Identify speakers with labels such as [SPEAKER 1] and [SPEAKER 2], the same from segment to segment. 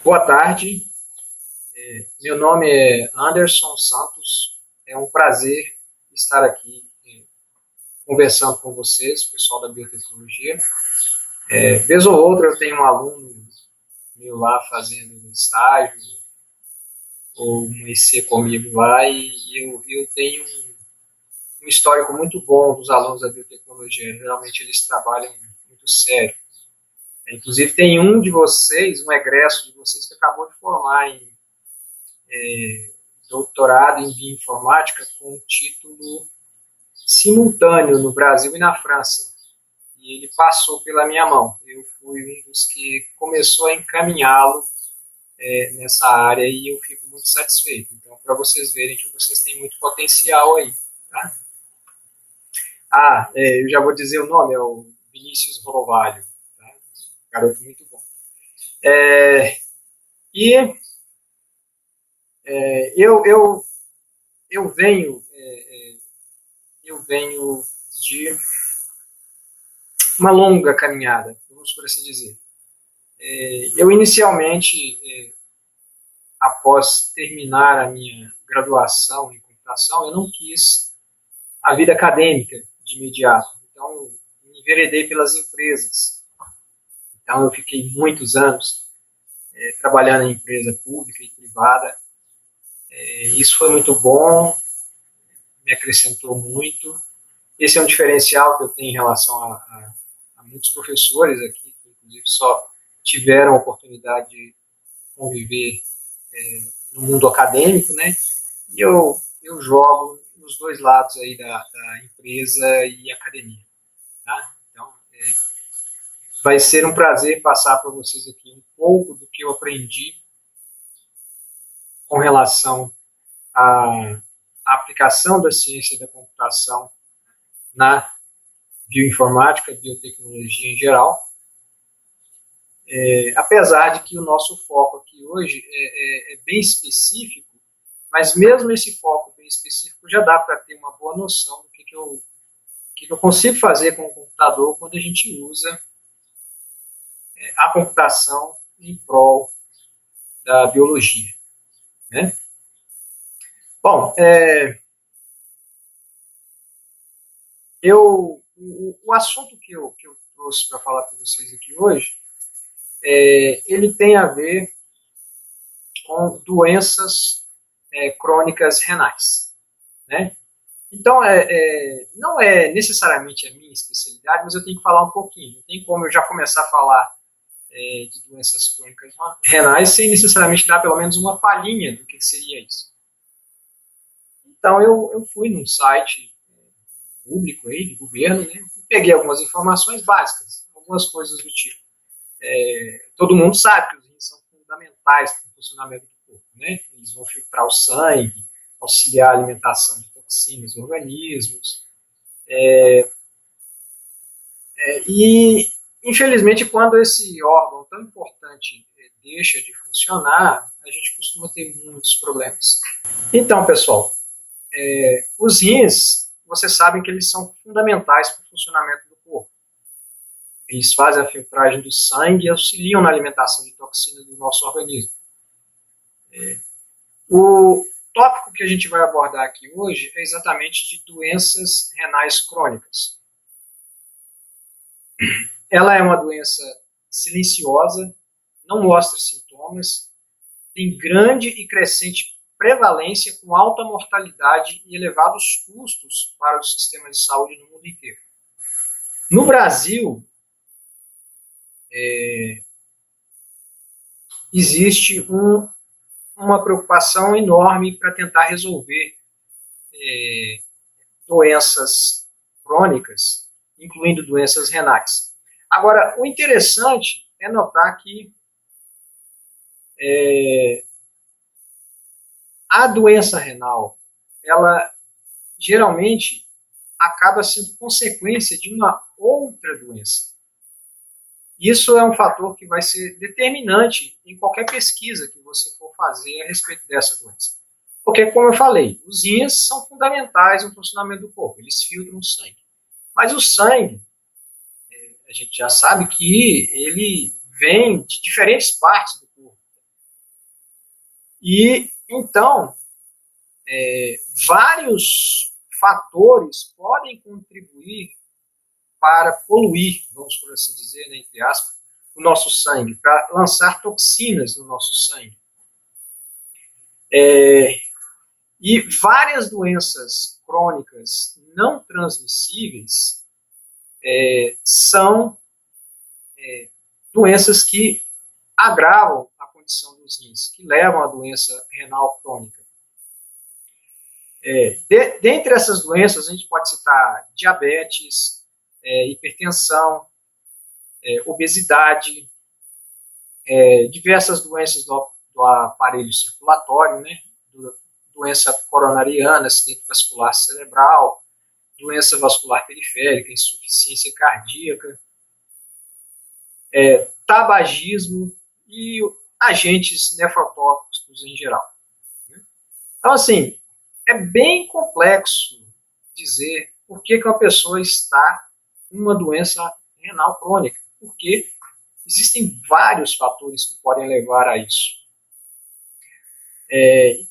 [SPEAKER 1] Boa tarde, meu nome é Anderson Santos, é um prazer estar aqui conversando com vocês, pessoal da biotecnologia. Vez ou outra eu tenho um aluno meu lá fazendo um estágio ou um IC comigo lá e eu tenho um histórico muito bom dos alunos da biotecnologia, geralmente eles trabalham muito sério. Inclusive tem um de vocês, um egresso de vocês que acabou de formar em doutorado em bioinformática com o título simultâneo no Brasil e na França. E ele passou pela minha mão. Eu fui um dos que começou a encaminhá-lo nessa área e eu fico muito satisfeito. Então, para vocês verem que vocês têm muito potencial aí. Tá? Eu já vou dizer o nome, é o Vinícius Rovalho. Tá? Garoto muito bom. É, e eu, eu, eu venho de uma longa caminhada, vamos por assim dizer. Eu inicialmente, após terminar a minha graduação em computação, eu não quis a vida acadêmica de imediato. Então, eu me enveredei pelas empresas. Então, eu fiquei muitos anos trabalhando em empresa pública e privada. Isso foi muito bom, me acrescentou muito. Esse é um diferencial que eu tenho em relação a muitos professores aqui, que inclusive só tiveram a oportunidade de conviver no mundo acadêmico, né? E eu jogo nos dois lados aí da empresa e academia. Tá? Então, vai ser um prazer passar para vocês aqui um pouco do que eu aprendi com relação à aplicação da ciência da computação na bioinformática, biotecnologia em geral. Apesar de que o nosso foco aqui hoje é bem específico, mas mesmo esse foco bem específico já dá para ter uma boa noção do que eu consigo fazer com o computador quando a gente usa a computação em prol da biologia. Né? Bom, o assunto que eu trouxe para falar para vocês aqui hoje, ele tem a ver com doenças crônicas renais. Né? Então, não é necessariamente a minha especialidade, mas eu tenho que falar um pouquinho. Não tem como eu já começar a falar de doenças crônicas renais sem necessariamente dar pelo menos uma palhinha do que seria isso. Então, eu fui num site público aí, de governo, né, e peguei algumas informações básicas, algumas coisas do tipo. Todo mundo sabe que os rins são fundamentais para o funcionamento do corpo. Né? Eles vão filtrar o sangue, auxiliar a alimentação de toxinas, organismos. E, infelizmente, quando esse órgão tão importante deixa de funcionar, a gente costuma ter muitos problemas. Então, pessoal, os rins, vocês sabem que eles são fundamentais para o funcionamento do corpo. Eles fazem a filtragem do sangue e auxiliam na alimentação de toxinas do nosso organismo. O tópico que a gente vai abordar aqui hoje é exatamente de doenças renais crônicas. Ela é uma doença silenciosa, não mostra sintomas, tem grande e crescente prevalência com alta mortalidade e elevados custos para o sistema de saúde no mundo inteiro. No Brasil, existe uma preocupação enorme para tentar resolver doenças crônicas, incluindo doenças renais. Agora, o interessante é notar que a doença renal, ela geralmente acaba sendo consequência de uma outra doença. Isso é um fator que vai ser determinante em qualquer pesquisa que você for fazer a respeito dessa doença. Porque, como eu falei, os rins são fundamentais no funcionamento do corpo, eles filtram o sangue. Mas o sangue, a gente já sabe que ele vem de diferentes partes do corpo. E, então, vários fatores podem contribuir para poluir, vamos por assim dizer, né, entre aspas, o nosso sangue, para lançar toxinas no nosso sangue. E várias doenças crônicas não transmissíveis são doenças que agravam a condição dos rins, que levam à doença renal crônica. Dentre essas doenças, a gente pode citar diabetes, hipertensão, obesidade, diversas doenças do aparelho circulatório, né? Doença coronariana, acidente vascular cerebral, doença vascular periférica, insuficiência cardíaca, tabagismo e agentes nefrotóxicos em geral. Então, assim, é bem complexo dizer por que uma pessoa está com uma doença renal crônica, porque existem vários fatores que podem levar a isso.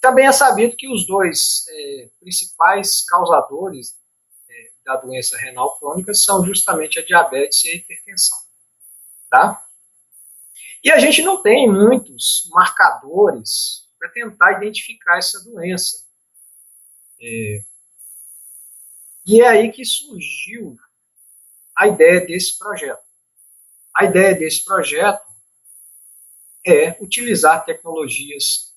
[SPEAKER 1] Também é sabido que os dois principais causadores da doença renal crônica são justamente a diabetes e a hipertensão. Tá? E a gente não tem muitos marcadores para tentar identificar essa doença. E é aí que surgiu a ideia desse projeto. A ideia desse projeto é utilizar tecnologias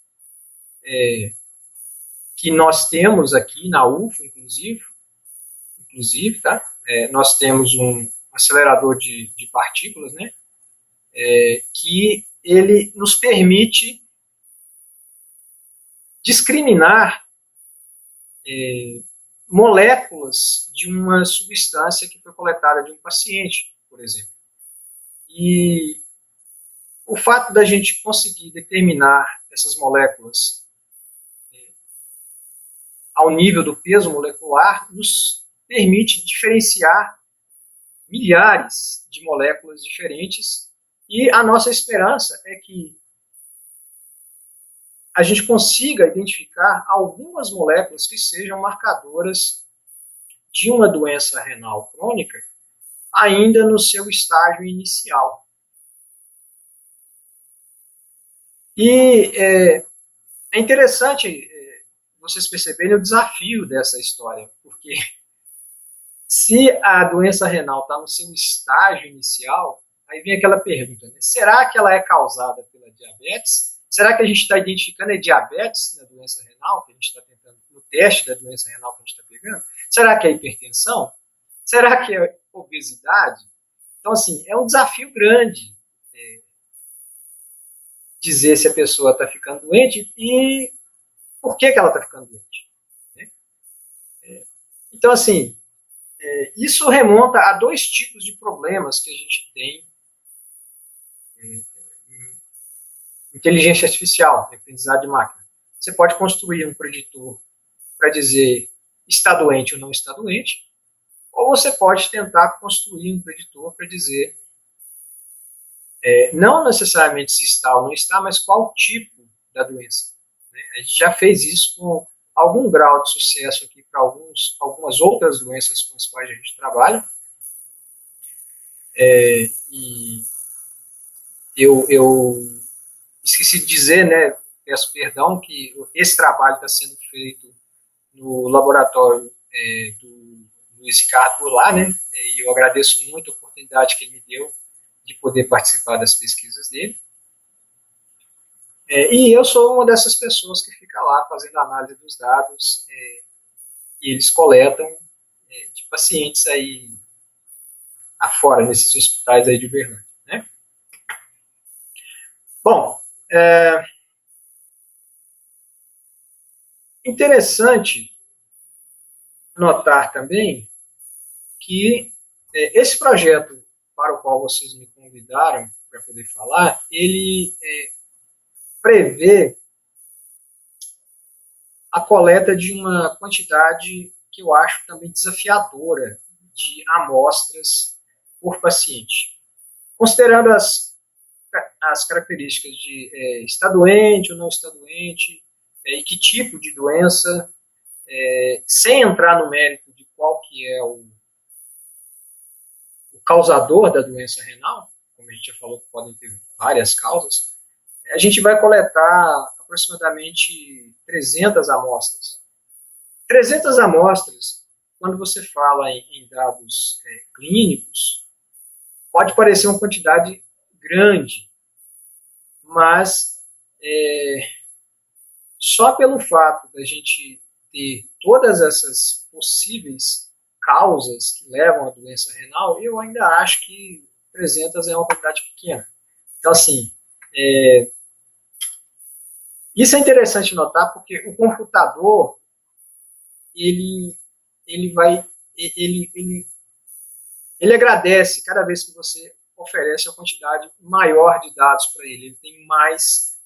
[SPEAKER 1] que nós temos aqui na UFO, inclusive, tá? Nós temos um acelerador de partículas, né? Que ele nos permite discriminar moléculas de uma substância que foi coletada de um paciente, por exemplo. E o fato da gente conseguir determinar essas moléculas ao nível do peso molecular nos permite diferenciar milhares de moléculas diferentes, e a nossa esperança é que a gente consiga identificar algumas moléculas que sejam marcadoras de uma doença renal crônica ainda no seu estágio inicial. E é interessante vocês perceberem o desafio dessa história, porque se a doença renal está no seu estágio inicial, aí vem aquela pergunta, né? Será que ela é causada pela diabetes? Será que a gente está identificando a diabetes na doença renal, que a gente está tentando, no teste da doença renal que a gente está pegando? Será que é hipertensão? Será que é obesidade? Então, assim, é um desafio grande dizer se a pessoa está ficando doente e por que ela está ficando doente. Né? Então, assim, isso remonta a dois tipos de problemas que a gente tem em inteligência artificial, aprendizado de máquina. Você pode construir um preditor para dizer está doente ou não está doente, ou você pode tentar construir um preditor para dizer não necessariamente se está ou não está, mas qual tipo da doença. Né? A gente já fez isso com algum grau de sucesso aqui para algumas outras doenças com as quais a gente trabalha. E eu esqueci de dizer, né, peço perdão, que esse trabalho está sendo feito no laboratório do Luiz Ricardo Goulart, né, e eu agradeço muito a oportunidade que ele me deu de poder participar das pesquisas dele. E eu sou uma dessas pessoas que fica lá fazendo análise dos dados, e eles coletam de pacientes aí afora, nesses hospitais aí de Uberlândia, né? Bom, interessante notar também que esse projeto para o qual vocês me convidaram para poder falar, ele prevê a coleta de uma quantidade que eu acho também desafiadora de amostras por paciente. Considerando as as características de está doente ou não está doente, e que tipo de doença, sem entrar no mérito de qual que é o causador da doença renal, como a gente já falou que podem ter várias causas, a gente vai coletar aproximadamente 300 amostras. 300 amostras, quando você fala em dados clínicos, pode parecer uma quantidade grande, mas só pelo fato da gente ter todas essas possíveis causas que levam à doença renal, eu ainda acho que 300 é uma quantidade pequena. Então, assim, isso é interessante notar, porque o computador, ele vai, ele agradece cada vez que você oferece uma quantidade maior de dados para ele. Ele tem mais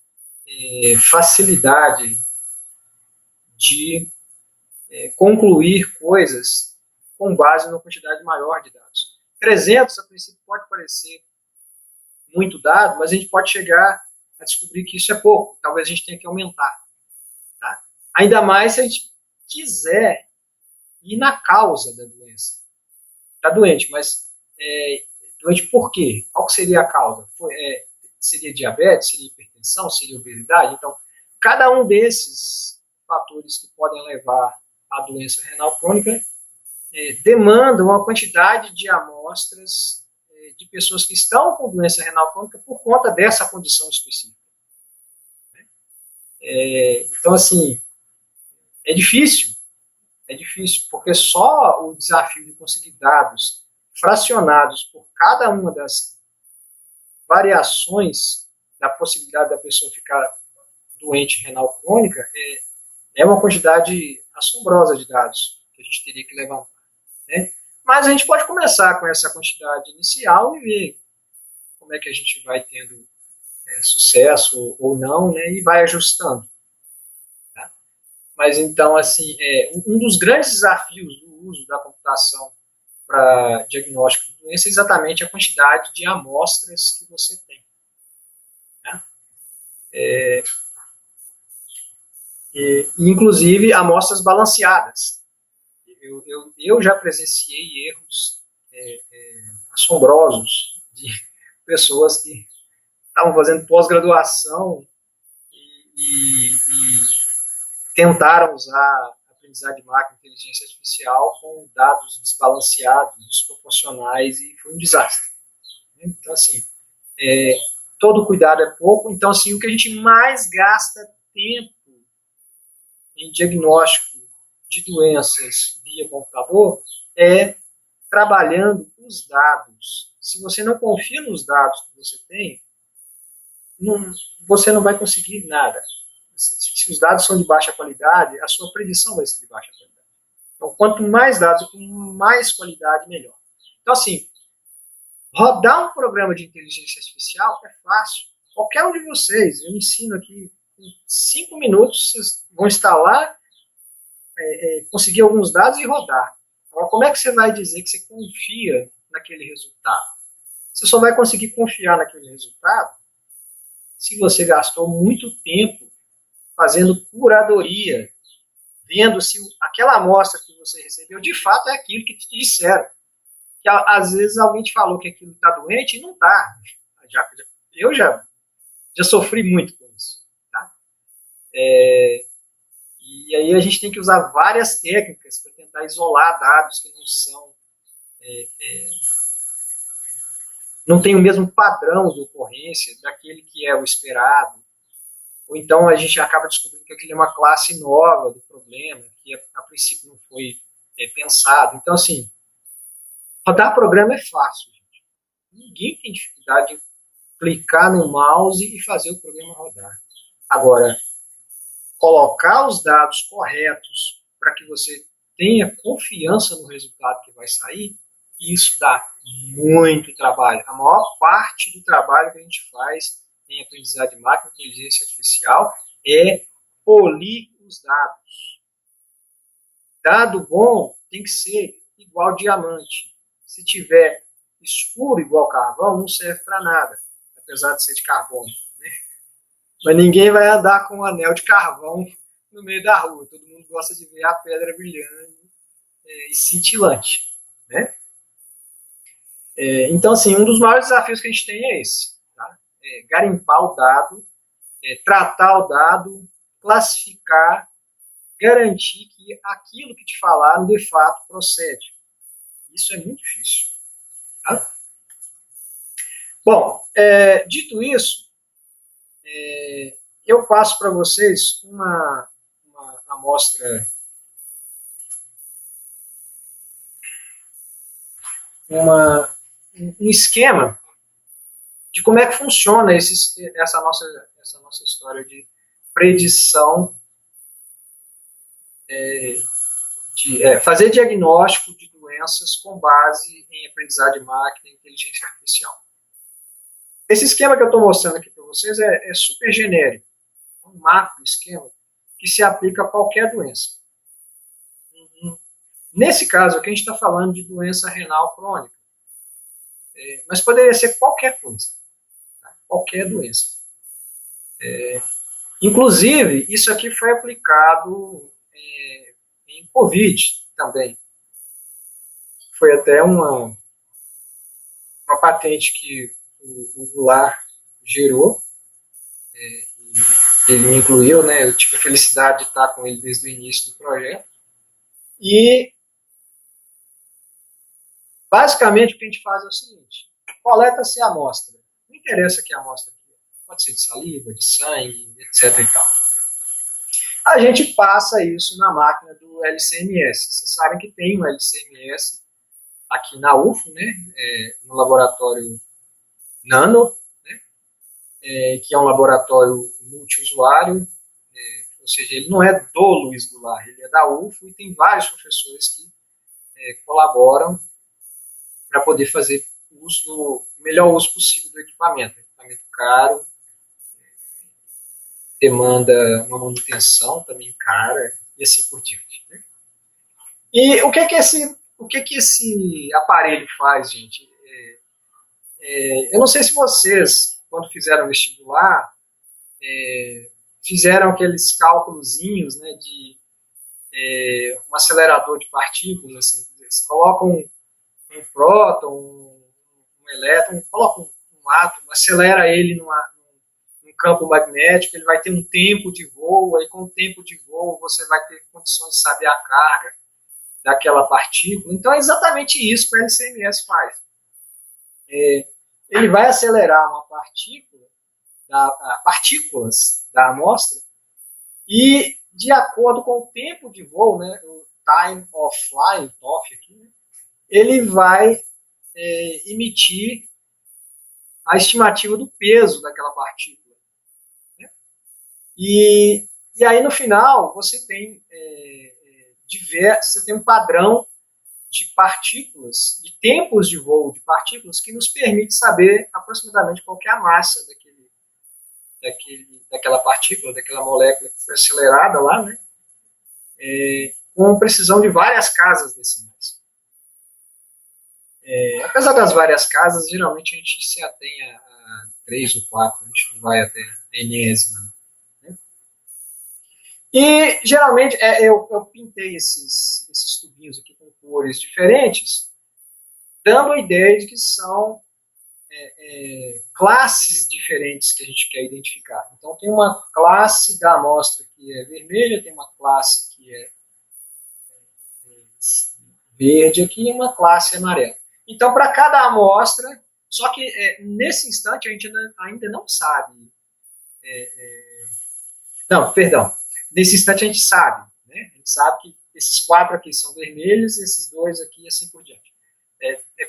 [SPEAKER 1] facilidade de concluir coisas com base numa quantidade maior de dados. 300, a princípio, pode parecer muito dado, mas a gente pode chegar a descobrir que isso é pouco. Talvez a gente tenha que aumentar. Tá? Ainda mais se a gente quiser ir na causa da doença. Está doente, mas doente por quê? Qual que seria a causa? Seria diabetes? Seria hipertensão? Seria obesidade? Então, cada um desses fatores que podem levar à doença renal crônica demanda uma quantidade de amostras de pessoas que estão com doença renal crônica por conta dessa condição específica. Então, assim, é difícil, porque só o desafio de conseguir dados fracionados por cada uma das variações da possibilidade da pessoa ficar doente renal crônica é uma quantidade assombrosa de dados que a gente teria que levantar. Né? Mas a gente pode começar com essa quantidade inicial e ver como é que a gente vai tendo sucesso ou não, né? E vai ajustando. Tá? Mas então, assim, um dos grandes desafios do uso da computação para diagnóstico de doença é exatamente a quantidade de amostras que você tem. Tá? Inclusive amostras balanceadas. Eu já presenciei erros assombrosos de pessoas que estavam fazendo pós-graduação e tentaram usar a aprendizagem de máquina e inteligência artificial com dados desbalanceados, desproporcionais, e foi um desastre. Então, assim, todo cuidado é pouco. Então, assim, o que a gente mais gasta tempo em diagnóstico de doenças via computador é trabalhando os dados. Se você não confia nos dados que você tem, você não vai conseguir nada. Se os dados são de baixa qualidade, a sua predição vai ser de baixa qualidade. Então, quanto mais dados, com mais qualidade, melhor. Então, assim, rodar um programa de inteligência artificial é fácil. Qualquer um de vocês, eu ensino aqui, em 5 minutos, vocês vão instalar, conseguir alguns dados e rodar. Agora, como é que você vai dizer que você confia naquele resultado? Você só vai conseguir confiar naquele resultado se você gastou muito tempo fazendo curadoria, vendo se aquela amostra que você recebeu de fato é aquilo que te disseram. Que às vezes alguém te falou que aquilo está doente e não está. Eu já sofri muito com isso. Tá? E aí a gente tem que usar várias técnicas para tentar isolar dados que não são não tem o mesmo padrão de ocorrência daquele que é o esperado. Ou então a gente acaba descobrindo que aquilo é uma classe nova do problema, que a princípio não foi pensado. Então, assim, rodar programa é fácil, gente. Ninguém tem dificuldade de clicar no mouse e fazer o programa rodar. Agora, colocar os dados corretos para que você tenha confiança no resultado que vai sair, isso dá muito trabalho. A maior parte do trabalho que a gente faz em aprendizagem de máquina e inteligência artificial é polir os dados. Dado bom tem que ser igual diamante. Se tiver escuro igual carvão, não serve para nada. apesar de ser de carbono, né? Mas ninguém vai andar com um anel de carvão no meio da rua. Todo mundo gosta de ver a pedra brilhando e cintilante, né? Então, assim, um dos maiores desafios que a gente tem é esse, tá? Garimpar o dado, tratar o dado, classificar, garantir que aquilo que te falaram de fato procede. Isso é muito difícil. Tá? Bom, dito isso, eu passo para vocês uma amostra, um esquema de como é que funciona essa nossa história de predição, de fazer diagnóstico de doenças com base em aprendizagem de máquina e inteligência artificial. Esse esquema que eu estou mostrando aqui para vocês é super genérico, um macro esquema que se aplica a qualquer doença. Nesse caso aqui, a gente está falando de doença renal crônica, mas poderia ser qualquer coisa, tá? Qualquer doença. Inclusive, isso aqui foi aplicado em Covid também. Foi até uma patente que o Goulart gerou, ele me incluiu, né? Eu tive a felicidade de estar com ele desde o início do projeto. E, basicamente, o que a gente faz é o seguinte: coleta-se a amostra. Não interessa que a amostra pode ser de saliva, de sangue, etc. e tal. A gente passa isso na máquina do LC-MS. Vocês sabem que tem um LC-MS aqui na UFO, né? No laboratório Nano, né? Que é um laboratório multiusuário, ou seja, ele não é do Luiz Goulart, ele é da UFO e tem vários professores que colaboram para poder fazer o melhor uso possível do equipamento. Equipamento caro, demanda uma manutenção também cara, e assim por diante. Né? E o que que esse aparelho faz, gente? Eu não sei se vocês, quando fizeram vestibular, fizeram aqueles cálculozinhos, né, de um acelerador de partículas, assim, você coloca um próton, um elétron, coloca um átomo, acelera ele num campo magnético, ele vai ter um tempo de voo, aí com o tempo de voo você vai ter condições de saber a carga daquela partícula. Então é exatamente isso que o LC-MS faz. Ele vai acelerar uma partículas da amostra e, de acordo com o tempo de voo, né, o time of flight, o TOF aqui, né, ele vai emitir a estimativa do peso daquela partícula. Né? E aí, no final, você tem um padrão de partículas, de tempos de voo de partículas, que nos permite saber aproximadamente qual é a massa daquela partícula, daquela molécula que foi acelerada lá, né? Com precisão de várias casas decimais. Apesar das várias casas, geralmente a gente se atém a 3 ou 4, a gente não vai até a enésima. Né? E, geralmente, eu pintei esses tubinhos aqui com cores diferentes, dando a ideia de que são classes diferentes que a gente quer identificar. Então, tem uma classe da amostra que é vermelha, tem uma classe que é verde aqui e uma classe amarela. Então, para cada amostra, só que nesse instante a gente ainda não sabe. Não, perdão. Nesse instante a gente sabe. Né? A gente sabe que esses 4 aqui são vermelhos, esses 2 aqui e assim por diante.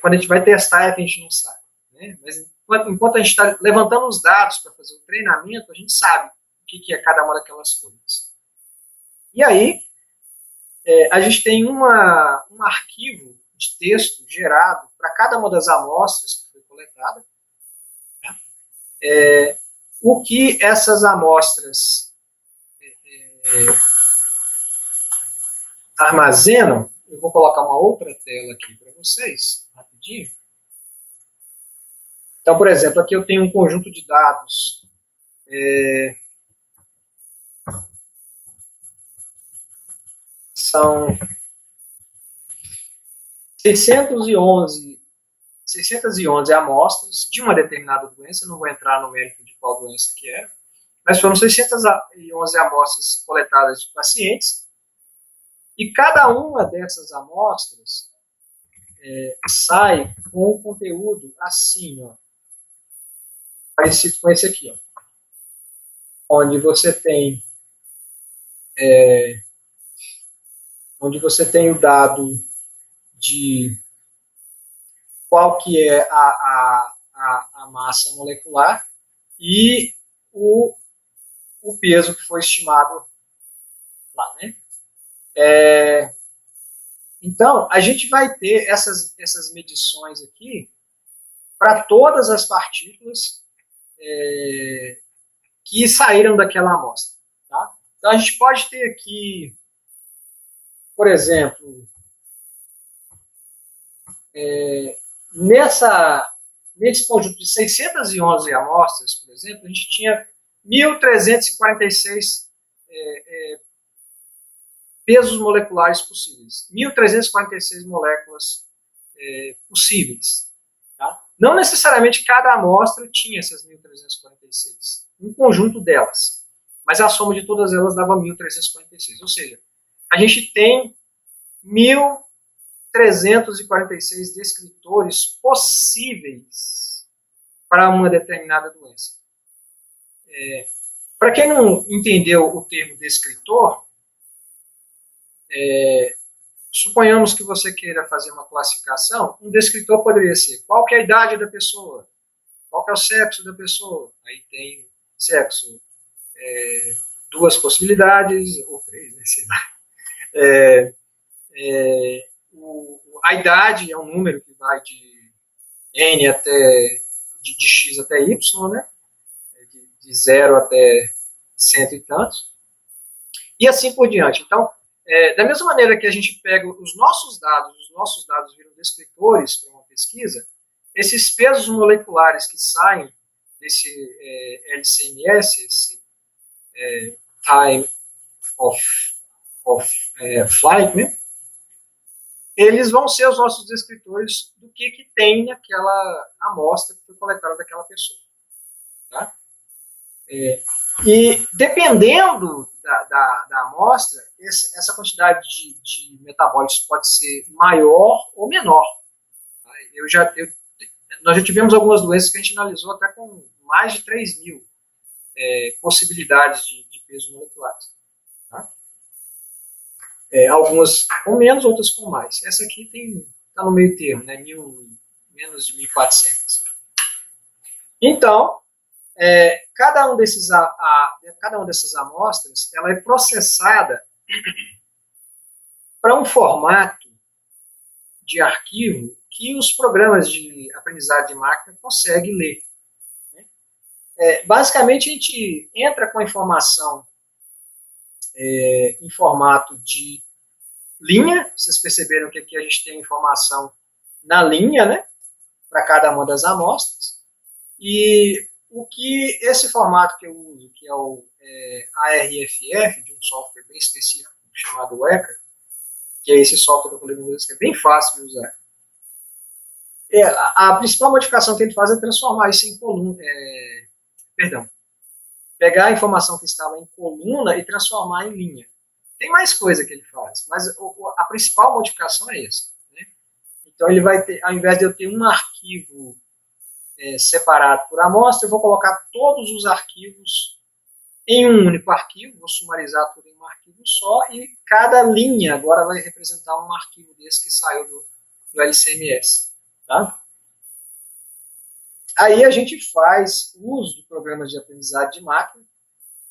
[SPEAKER 1] Quando a gente vai testar é que a gente não sabe. Né? Mas enquanto a gente está levantando os dados para fazer o treinamento, a gente sabe o que é cada uma daquelas coisas. E aí, a gente tem um arquivo de texto gerado para cada uma das amostras que foi coletada. Né? O que essas amostras armazenam, eu vou colocar uma outra tela aqui para vocês, rapidinho. Então, por exemplo, aqui eu tenho um conjunto de dados são 611 amostras de uma determinada doença, não vou entrar no mérito de qual doença que era, mas foram 611 amostras coletadas de pacientes, e cada uma dessas amostras sai com um conteúdo assim, ó, parecido com esse aqui, ó, onde você tem o dado de qual que é a massa molecular e o peso que foi estimado lá, né? Então, a gente vai ter essas medições aqui para todas as partículas que saíram daquela amostra. Tá? Então, a gente pode ter aqui, por exemplo, nesse conjunto de 611 amostras, por exemplo, a gente tinha 1.346 pesos moleculares possíveis. 1.346 moléculas possíveis. Tá? Não necessariamente cada amostra tinha essas 1.346. Um conjunto delas. Mas a soma de todas elas dava 1.346. Ou seja, a gente tem 1.346 descritores possíveis para uma determinada doença. Para quem não entendeu o termo descritor, suponhamos que você queira fazer uma classificação, um descritor poderia ser qual que é a idade da pessoa, qual que é o sexo da pessoa, aí tem sexo, 2 possibilidades, ou 3, né, sei lá. A idade é um número que vai de N até, de X até Y, né, de 0 até 100 e tantos, e assim por diante. Então, da mesma maneira que a gente pega os nossos dados viram descritores para uma pesquisa, esses pesos moleculares que saem desse LCMS, esse Time of Flight, né, eles vão ser os nossos descritores do que tem naquela amostra que foi coletada daquela pessoa. Tá? E dependendo da amostra, essa quantidade de metabólitos pode ser maior ou menor. Nós já tivemos algumas doenças que a gente analisou até com mais de 3.000 possibilidades de peso moleculares. Tá? Algumas com menos, outras com mais. Essa aqui está no meio termo, né? Menos de 1.400. Então, cada uma dessas amostras ela é processada para um formato de arquivo que os programas de aprendizagem de máquina conseguem ler. Basicamente, a gente entra com a informação em formato de linha. Vocês perceberam que aqui a gente tem informação na linha, né, para cada uma das amostras. E o que esse formato que eu uso, que é o ARFF, de um software bem específico chamado Weka, que é esse software que eu falei para vocês, que é bem fácil de usar. A principal modificação que ele faz é transformar isso em coluna. Pegar a informação que estava em coluna e transformar em linha. Tem mais coisa que ele faz, mas a principal modificação é essa. Né? Então ele vai ter, ao invés de eu ter um arquivo separado por amostra, eu vou colocar todos os arquivos em um único arquivo, vou sumarizar tudo em um arquivo só, e cada linha agora vai representar um arquivo desse que saiu do LCMS. Tá? Aí a gente faz uso de programas de aprendizagem de máquina.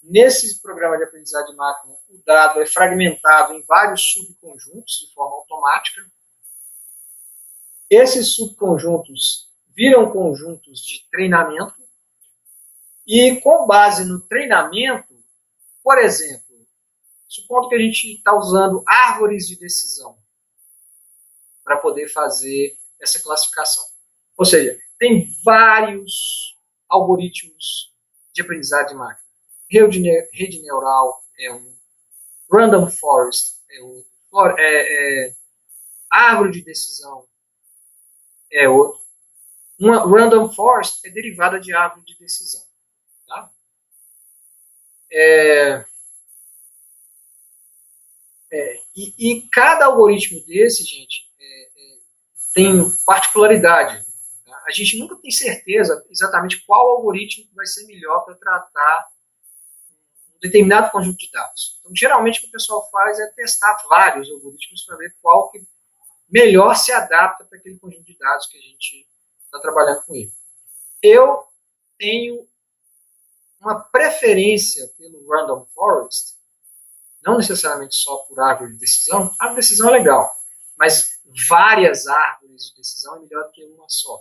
[SPEAKER 1] Nesse programa de aprendizagem de máquina, o dado é fragmentado em vários subconjuntos de forma automática. Esses subconjuntos viram conjuntos de treinamento e, com base no treinamento, por exemplo, supondo que a gente está usando árvores de decisão para poder fazer essa classificação. Ou seja, tem vários algoritmos de aprendizagem de máquina. Rede neural é um, random forest é outro, árvore de decisão é outro. Uma random forest é derivada de árvore de decisão. Tá? E cada algoritmo desse, gente, tem particularidade. Tá? A gente nunca tem certeza exatamente qual algoritmo vai ser melhor para tratar um determinado conjunto de dados. Então, geralmente, o que o pessoal faz é testar vários algoritmos para ver qual que melhor se adapta para aquele conjunto de dados que a gente está trabalhando com ele. Eu tenho uma preferência pelo Random Forest, não necessariamente só por árvore de decisão. A árvore de decisão é legal, mas várias árvores de decisão é melhor do que uma só.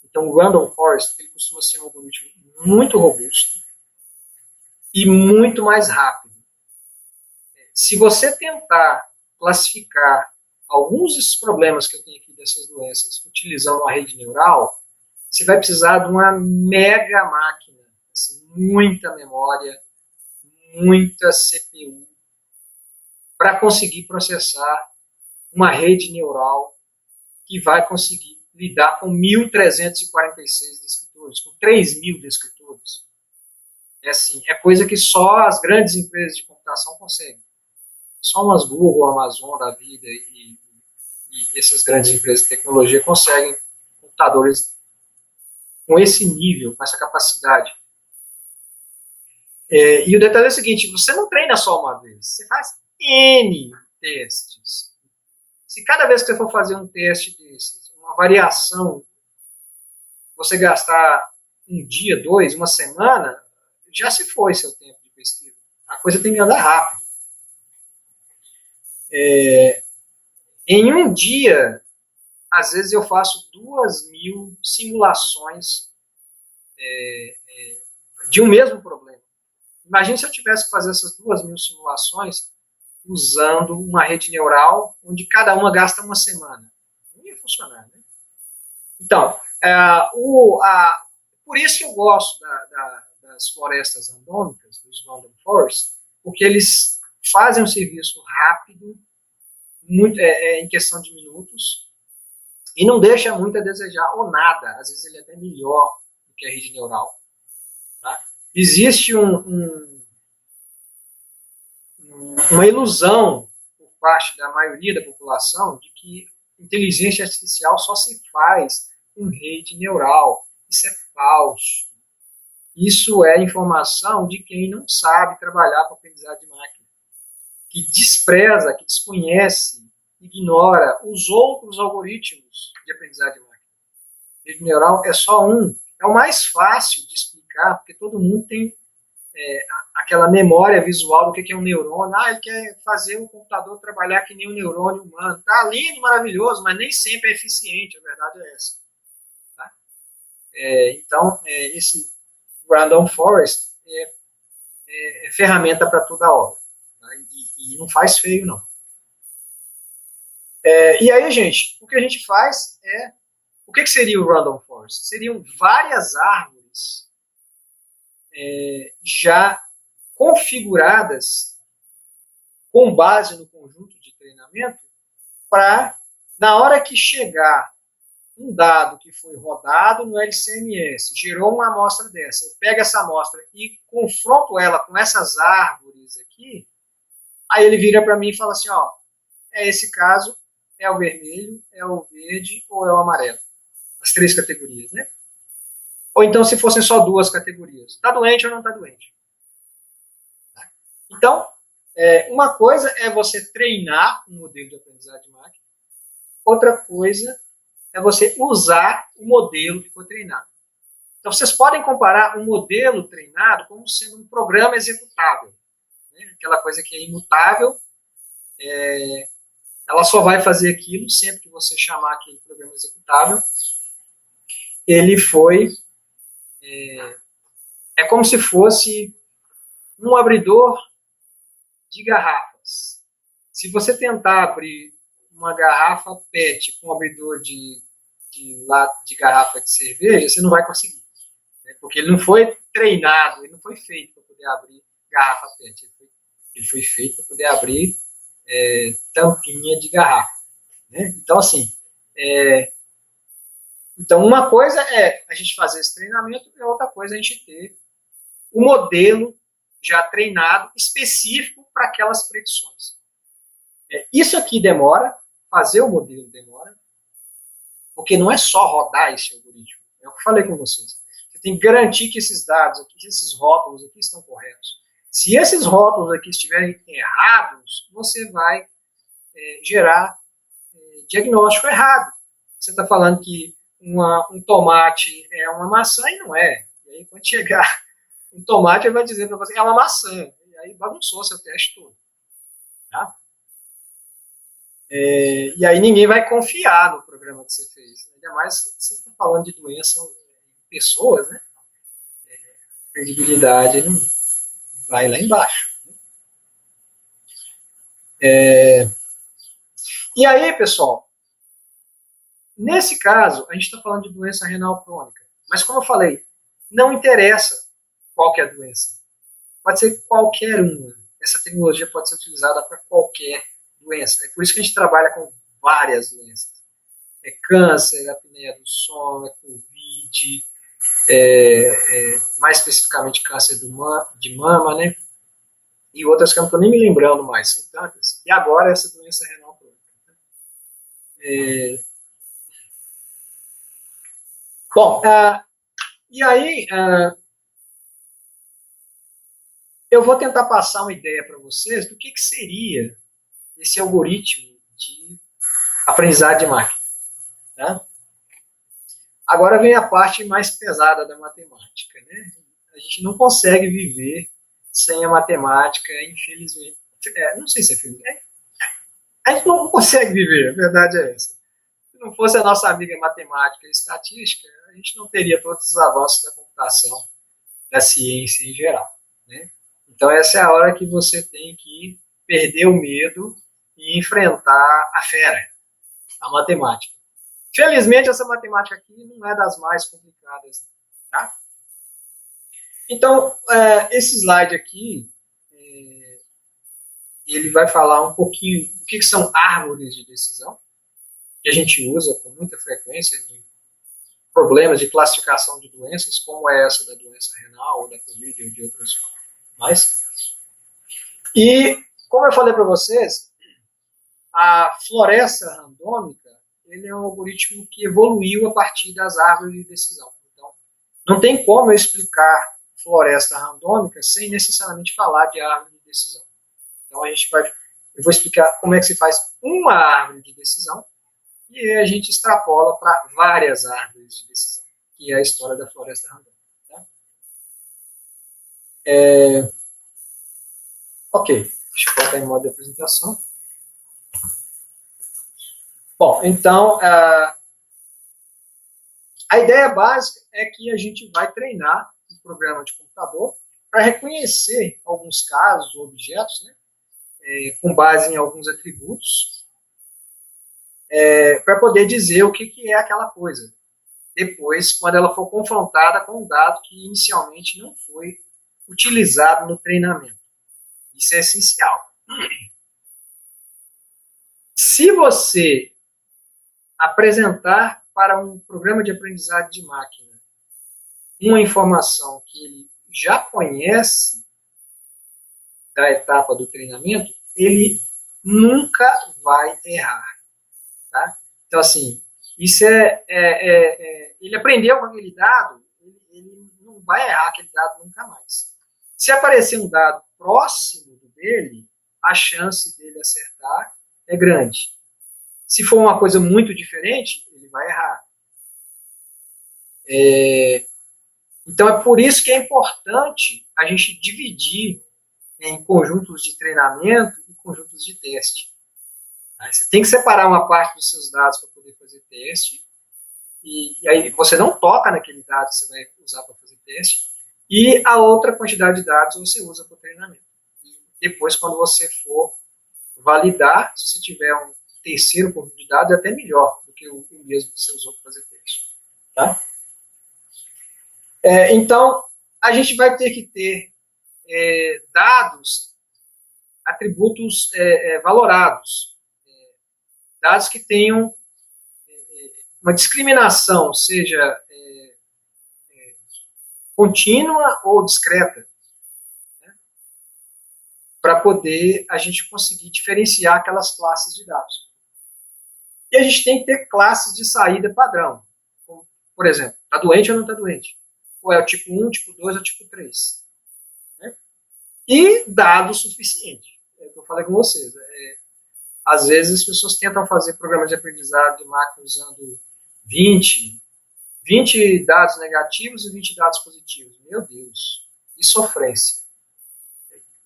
[SPEAKER 1] Então, o Random Forest ele costuma ser um algoritmo muito robusto e muito mais rápido. Se você tentar classificar alguns desses problemas que eu tenho aqui dessas doenças utilizando uma rede neural, você vai precisar de uma mega máquina, assim, muita memória, muita CPU, para conseguir processar uma rede neural que vai conseguir lidar com 1.346 descritores, com 3.000 descritores. É assim, é coisa que só as grandes empresas de computação conseguem. Só umas Google, Amazon da vida e essas grandes empresas de tecnologia conseguem computadores com esse nível, com essa capacidade. E o detalhe é o seguinte, você não treina só uma vez, você faz N testes. Se cada vez que você for fazer um teste desses, uma variação, você gastar um dia, 2, uma semana, já se foi seu tempo de pesquisa. A coisa tem que andar rápido. Em um dia, às vezes eu faço 2.000 simulações de um mesmo problema. Imagine se eu tivesse que fazer essas 2.000 simulações usando uma rede neural, onde cada uma gasta uma semana. Não ia funcionar, né? Então, por isso que eu gosto das florestas randômicas, dos random forests, porque eles fazem um serviço rápido, muito, em questão de minutos, e não deixa muito a desejar, ou nada. Às vezes ele é até melhor do que a rede neural. Tá? Existe uma ilusão por parte da maioria da população de que inteligência artificial só se faz com rede neural. Isso é falso. Isso é informação de quem não sabe trabalhar com aprendizagem de máquina, que despreza, que desconhece, ignora os outros algoritmos de aprendizagem de máquina. Rede neural é só um. É o mais fácil de explicar, porque todo mundo tem aquela memória visual do que é um neurônio. Ele quer fazer um computador trabalhar que nem um neurônio humano. Tá lindo, maravilhoso, mas nem sempre é eficiente, a verdade é essa. Tá? Então, esse Random Forest é ferramenta para toda hora. Tá? E não faz feio, não. E aí, gente, o que a gente faz é... O que seria o Random Forest? Seriam várias árvores já configuradas com base no conjunto de treinamento para, na hora que chegar um dado que foi rodado no LCMS, gerou uma amostra dessa, eu pego essa amostra e confronto ela com essas árvores aqui, aí ele vira para mim e fala assim, esse caso, é o vermelho, é o verde ou é o amarelo. As 3 categorias, né? Ou então, se fossem só 2 categorias. Está doente ou não está doente? Então, uma coisa é você treinar um modelo de aprendizagem de máquina, outra coisa é você usar o modelo que foi treinado. Então, vocês podem comparar um modelo treinado como sendo um programa executável. Né? Aquela coisa que é imutável, ela só vai fazer aquilo sempre que você chamar aquele programa executável. Ele foi... É como se fosse um abridor de garrafas. Se você tentar abrir uma garrafa PET com um abridor de de garrafa de cerveja, você não vai conseguir. Né? Porque ele não foi treinado, ele não foi feito para poder abrir garrafa PET. Ele foi feito para poder abrir tampinha de garrafa. Né? Então, assim, então uma coisa é a gente fazer esse treinamento e outra coisa é a gente ter o modelo já treinado, específico para aquelas predições. Isso aqui demora, fazer o modelo demora, porque não é só rodar esse algoritmo. É o que eu falei com vocês. Você tem que garantir que esses dados aqui, que esses rótulos aqui estão corretos. Se esses rótulos aqui estiverem errados, você vai gerar diagnóstico errado. Você está falando que um tomate é uma maçã e não é. E aí, quando chegar um tomate, ele vai dizer para você, é uma maçã. E aí bagunçou seu teste todo. Tá? E aí ninguém vai confiar no programa que você fez. Ainda mais se você está falando de doença em pessoas, né? A credibilidade não vai lá embaixo. E aí, pessoal, nesse caso, a gente está falando de doença renal crônica. Mas como eu falei, não interessa qual que é a doença. Pode ser qualquer uma. Essa tecnologia pode ser utilizada para qualquer doença. É por isso que a gente trabalha com várias doenças. É câncer, apneia do sono, é Covid, mais especificamente câncer de mama, né? E outras que eu não estou nem me lembrando mais, são tantas. E agora essa doença renal crônica. Bom, e aí eu vou tentar passar uma ideia para vocês do que seria esse algoritmo de aprendizado de máquina. Tá? Agora vem a parte mais pesada da matemática. Né? A gente não consegue viver sem a matemática, infelizmente. Não sei se é feliz. A gente não consegue viver, a verdade é essa. Se não fosse a nossa amiga matemática e estatística, a gente não teria todos os avanços da computação, da ciência em geral. Né? Então essa é a hora que você tem que perder o medo e enfrentar a fera, a matemática. Felizmente, essa matemática aqui não é das mais complicadas. Tá? Então, esse slide aqui, ele vai falar um pouquinho do que são árvores de decisão, que a gente usa com muita frequência em problemas de classificação de doenças, como é essa da doença renal, ou da Covid, ou de outras mais. E, como eu falei para vocês, a floresta randômica, ele é um algoritmo que evoluiu a partir das árvores de decisão. Então, não tem como eu explicar floresta randômica sem necessariamente falar de árvore de decisão. Então, eu vou explicar como é que se faz uma árvore de decisão e aí a gente extrapola para várias árvores de decisão, que é a história da floresta randômica. Tá? Ok, deixa eu colocar em modo de apresentação. Bom, então, a ideia básica é que a gente vai treinar um programa de computador para reconhecer alguns casos ou objetos, né, com base em alguns atributos, para poder dizer o que é aquela coisa. Depois, quando ela for confrontada com um dado que inicialmente não foi utilizado no treinamento. Isso é essencial. Se você apresentar para um programa de aprendizado de máquina uma informação que ele já conhece da etapa do treinamento, ele nunca vai errar. Tá? Então, assim, isso ele aprendeu com aquele dado, ele não vai errar aquele dado nunca mais. Se aparecer um dado próximo dele, a chance dele acertar é grande. Se for uma coisa muito diferente, ele vai errar. Então, é por isso que é importante a gente dividir em conjuntos de treinamento e conjuntos de teste. Você tem que separar uma parte dos seus dados para poder fazer teste, e aí você não toca naquele dado que você vai usar para fazer teste, e a outra quantidade de dados você usa para o treinamento. E depois, quando você for validar, se você tiver um terceiro conjunto de dados, é até melhor do que que o mesmo que você usou para fazer texto. Tá? Então, a gente vai ter que ter dados, atributos valorados, dados que tenham uma discriminação, seja contínua ou discreta, né, para poder a gente conseguir diferenciar aquelas classes de dados. E a gente tem que ter classes de saída padrão. Como, por exemplo, está doente ou não está doente? Ou é o tipo 1, tipo 2 ou tipo 3. Né? E dado suficiente. É o que eu falei com vocês. Às vezes as pessoas tentam fazer programas de aprendizado de máquina usando 20 dados negativos e 20 dados positivos. Meu Deus, que sofrência.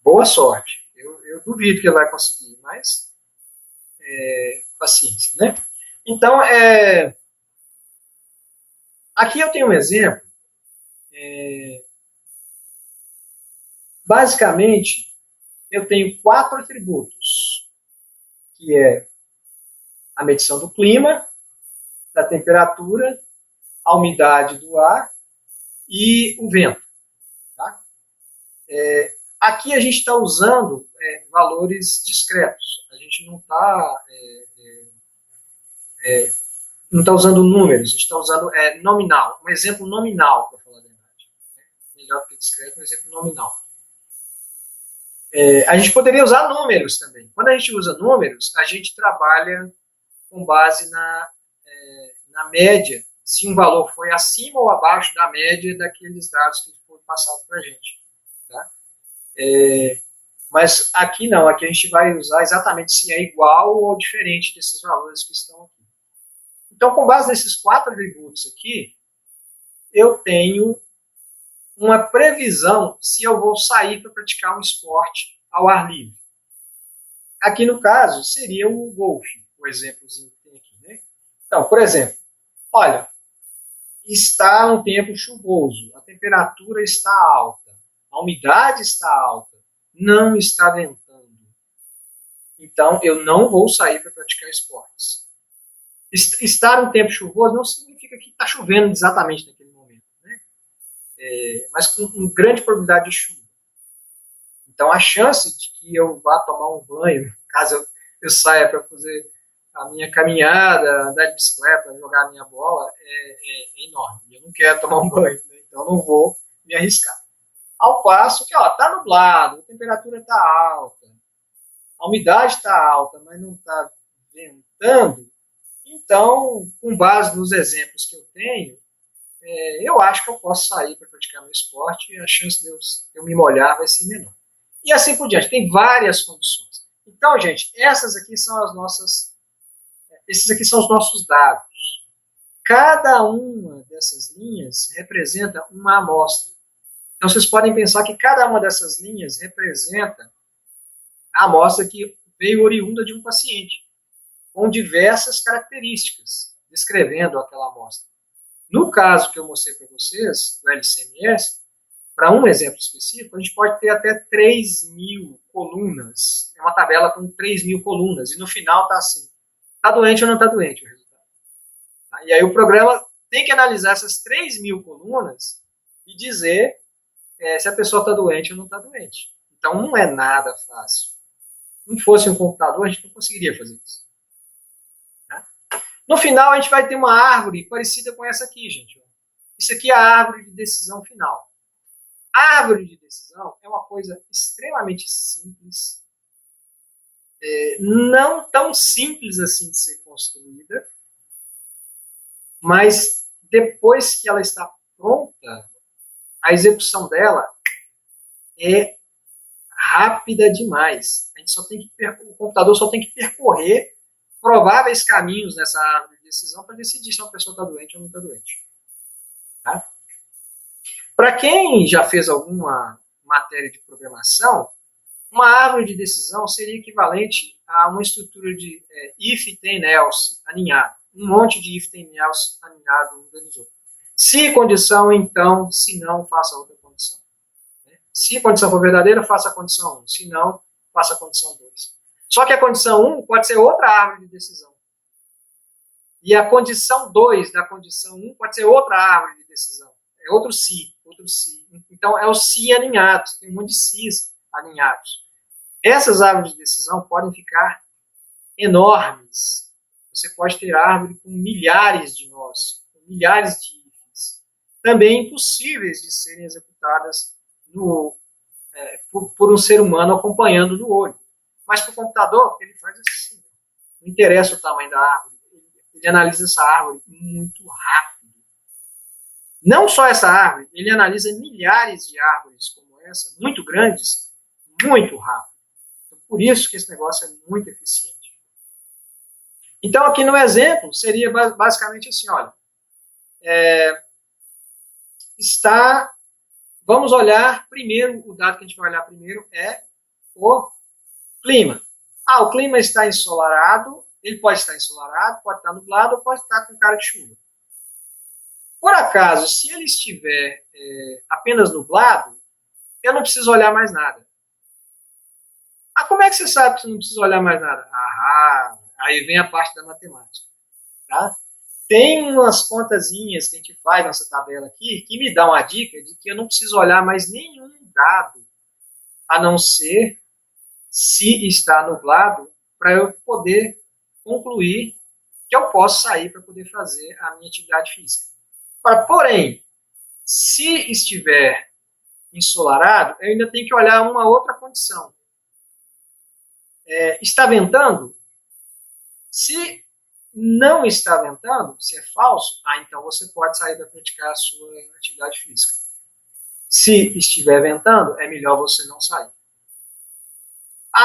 [SPEAKER 1] Boa sorte. Eu duvido que ele vai conseguir, mas paciência, né? Então, aqui eu tenho um exemplo. Basicamente, eu tenho 4 atributos, que é a medição do clima, da temperatura, a umidade do ar e o vento. Tá? Aqui a gente está usando valores discretos. A gente não está usando números, a gente está usando nominal. Um exemplo nominal, para falar a verdade. Melhor do que discreto, um exemplo nominal. A gente poderia usar números também. Quando a gente usa números, a gente trabalha com base na média, se um valor foi acima ou abaixo da média daqueles dados que foram passados para a gente. Tá? Mas aqui não, aqui a gente vai usar exatamente se é igual ou diferente desses valores que estão aqui. Então, com base nesses 4 atributos aqui, eu tenho uma previsão se eu vou sair para praticar um esporte ao ar livre. Aqui, no caso, seria o golfe, o exemplozinho que tem aqui. Né? Então, por exemplo, olha, está um tempo chuvoso, a temperatura está alta, a umidade está alta, não está ventando. Então, eu não vou sair para praticar esportes. Estar um tempo chuvoso não significa que está chovendo exatamente naquele momento, né? Mas com grande probabilidade de chuva. Então, a chance de que eu vá tomar um banho, caso eu saia para fazer a minha caminhada, andar de bicicleta, jogar a minha bola, é enorme. Eu não quero tomar um banho, né? Então não vou me arriscar. Ao passo que está nublado, a temperatura está alta, a umidade está alta, mas não está ventando. Então, com base nos exemplos que eu tenho, eu acho que eu posso sair para praticar meu esporte e a chance de eu me molhar vai ser menor. E assim por diante. Tem várias condições. Então, gente, esses aqui são os nossos dados. Cada uma dessas linhas representa uma amostra. Então, vocês podem pensar que cada uma dessas linhas representa a amostra que veio oriunda de um paciente, com diversas características, descrevendo aquela amostra. No caso que eu mostrei para vocês, do LCMS, para um exemplo específico, a gente pode ter até 3.000 colunas. É uma tabela com 3.000 colunas, e no final está assim, está doente ou não está doente o resultado. E aí o programa tem que analisar essas 3.000 colunas e dizer se a pessoa está doente ou não está doente. Então não é nada fácil. Se não fosse um computador, a gente não conseguiria fazer isso. Tá? No final, a gente vai ter uma árvore parecida com essa aqui, gente. Isso aqui é a árvore de decisão final. A árvore de decisão é uma coisa extremamente simples, não tão simples assim de ser construída, mas depois que ela está pronta, a execução dela é rápida demais. O computador só tem que percorrer prováveis caminhos nessa árvore de decisão para decidir se uma pessoa está doente ou não está doente. Tá? Para quem já fez alguma matéria de programação, uma árvore de decisão seria equivalente a uma estrutura de if, then, else aninhado. Um monte de if, then, else aninhado um deles outros. Se condição, então, se não, faça outra condição. Se a condição for verdadeira, faça a condição 1. Se não, faça a condição 2. Só que a condição 1 pode ser outra árvore de decisão. E a condição 2 da condição 1 pode ser outra árvore de decisão. É outro si, outro si. Então, é o si alinhado. Você tem um monte de sis alinhados. Essas árvores de decisão podem ficar enormes. Você pode ter árvore com milhares de nós, com milhares de ifs. Também impossíveis de serem executadas por um ser humano acompanhando no olho. Mas para o computador, ele faz assim. Não interessa o tamanho da árvore. Ele analisa essa árvore muito rápido. Não só essa árvore, ele analisa milhares de árvores como essa, muito grandes, muito rápido. Então, por isso que esse negócio é muito eficiente. Então, aqui no exemplo, seria basicamente assim, olha, vamos olhar primeiro, o dado que a gente vai olhar primeiro é o clima. O clima está ensolarado, ele pode estar ensolarado, pode estar nublado, ou pode estar com cara de chuva. Por acaso, se ele estiver apenas nublado, eu não preciso olhar mais nada. Como é que você sabe que você não precisa olhar mais nada? Aí vem a parte da matemática. Tá? Tem umas contazinhas que a gente faz nessa tabela aqui que me dá uma dica de que eu não preciso olhar mais nenhum dado, a não ser se está nublado, para eu poder concluir que eu posso sair para poder fazer a minha atividade física. Porém, se estiver ensolarado, eu ainda tenho que olhar uma outra condição. Está ventando? Se não está ventando, se é falso, então você pode sair para praticar a sua atividade física. Se estiver ventando, é melhor você não sair.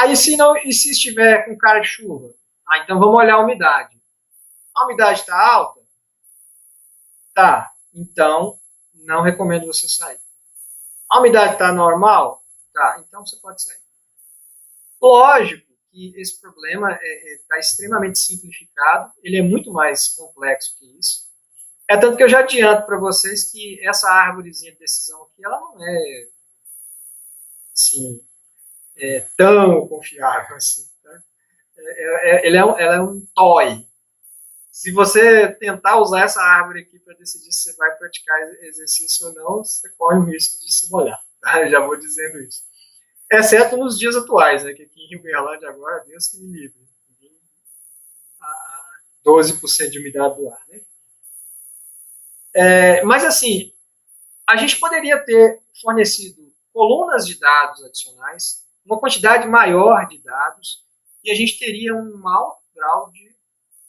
[SPEAKER 1] E se estiver com cara de chuva? Então vamos olhar a umidade. A umidade está alta? Tá. Então, não recomendo você sair. A umidade está normal? Tá. Então você pode sair. Lógico que esse problema está extremamente simplificado. Ele é muito mais complexo que isso. É tanto que eu já adianto para vocês que essa árvorezinha de decisão aqui, ela não é assim, tão confiável assim. Tá? Ela é um toy. Se você tentar usar essa árvore aqui para decidir se você vai praticar exercício ou não, você corre o risco de se molhar. Tá? Eu já vou dizendo isso. Exceto nos dias atuais, né, que aqui em Rio Berlândia agora, Deus que me livre. 12% de umidade do ar. Né? Mas assim, a gente poderia ter fornecido colunas de dados adicionais, uma quantidade maior de dados, e a gente teria um alto grau de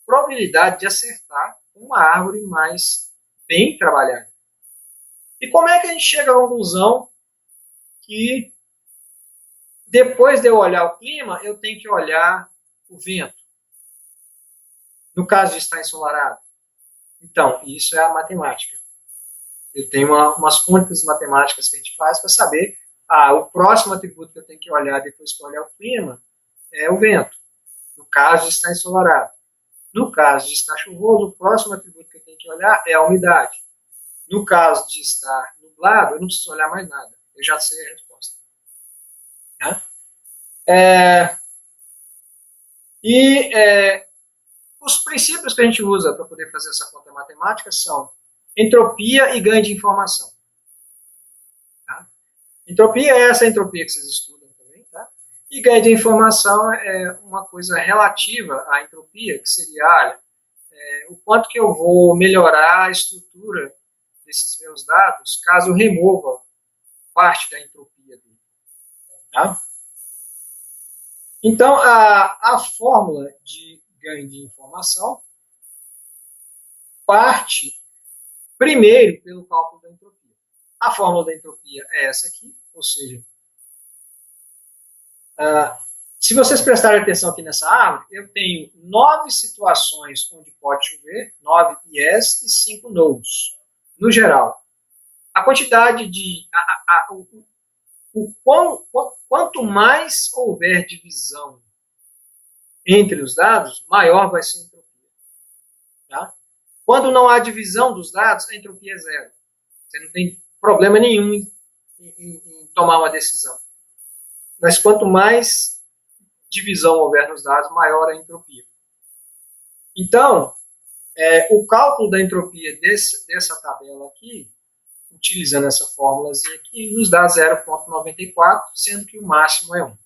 [SPEAKER 1] probabilidade de acertar uma árvore mais bem trabalhada. E como é que a gente chega à conclusão que depois de eu olhar o clima, eu tenho que olhar o vento? No caso de estar ensolarado. Então, isso é a matemática. Eu tenho umas contas matemáticas que a gente faz para saber o próximo atributo que eu tenho que olhar depois que eu olhar o clima é o vento. No caso de estar ensolarado. No caso de estar chuvoso, o próximo atributo que eu tenho que olhar é a umidade. No caso de estar nublado, eu não preciso olhar mais nada. Eu já sei a resposta. Tá? Os princípios que a gente usa para poder fazer essa conta matemática são entropia e ganho de informação. Tá? Entropia é essa entropia que vocês estudam também. Tá? E ganho de informação é uma coisa relativa à entropia, que seria o quanto que eu vou melhorar a estrutura desses meus dados caso eu remova parte da entropia dele. Tá? Então, a fórmula de ganho de informação parte primeiro pelo cálculo da entropia. A fórmula da entropia é essa aqui, ou seja, se vocês prestarem atenção aqui nessa árvore, eu tenho 9 situações onde pode chover, 9 yes e 5 no's, no geral. A quantidade de... quanto mais houver divisão entre os dados, maior vai ser a entropia. Tá? Quando não há divisão dos dados, a entropia é zero. Você não tem problema nenhum em tomar uma decisão. Mas quanto mais divisão houver nos dados, maior a entropia. Então, O cálculo da entropia dessa tabela aqui, utilizando essa fórmulazinha aqui, nos dá 0,94, sendo que o máximo é 1.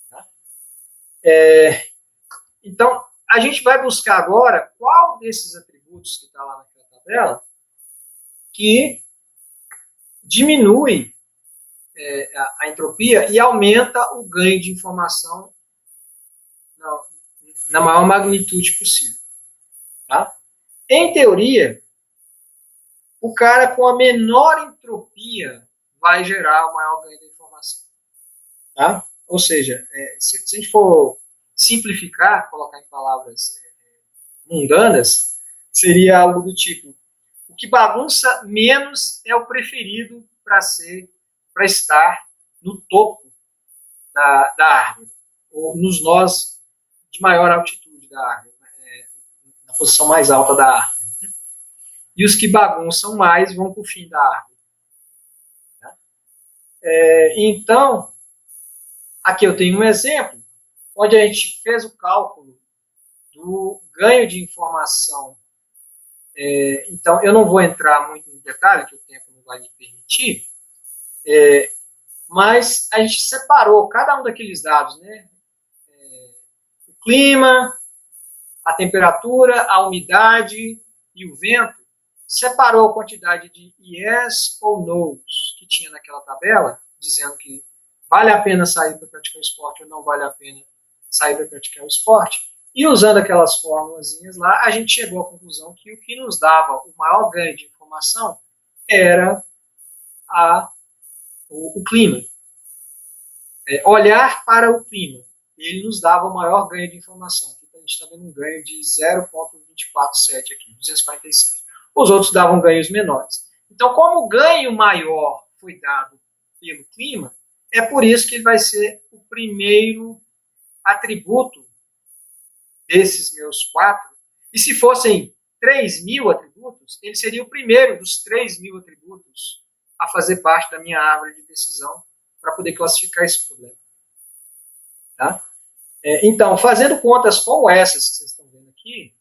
[SPEAKER 1] Tá? Então, a gente vai buscar agora qual desses atributos que está lá naquela tabela que diminui a entropia e aumenta o ganho de informação na maior magnitude possível. Tá? Em teoria, o cara com a menor entropia vai gerar o maior ganho de informação. Tá? Ou seja, se a gente for simplificar, colocar em palavras mundanas, seria algo do tipo: o que bagunça menos é o preferido para estar no topo da árvore, ou nos nós de maior altitude da árvore, na posição mais alta da árvore. E os que bagunçam mais vão para o fim da árvore. Tá? Então, aqui eu tenho um exemplo onde a gente fez o cálculo do ganho de informação. Então, eu não vou entrar muito no detalhe, que o tempo não vai me permitir, mas a gente separou cada um daqueles dados, né? O clima, a temperatura, a umidade e o vento, separou a quantidade de yes ou no's que tinha naquela tabela, dizendo que vale a pena sair para praticar o esporte ou não vale a pena sair para praticar o esporte. E usando aquelas formulazinhas lá, a gente chegou à conclusão que o que nos dava o maior ganho de informação era o clima. Olhar para o clima, ele nos dava o maior ganho de informação. Aqui a gente está vendo um ganho de 0,247 aqui, 247. Os outros davam ganhos menores. Então, como o ganho maior foi dado pelo clima, é por isso que ele vai ser o primeiro atributo desses meus 4. E se fossem 3.000 atributos, ele seria o primeiro dos 3.000 atributos a fazer parte da minha árvore de decisão para poder classificar esse problema. Tá? Então, fazendo contas como essas que vocês estão vendo aqui,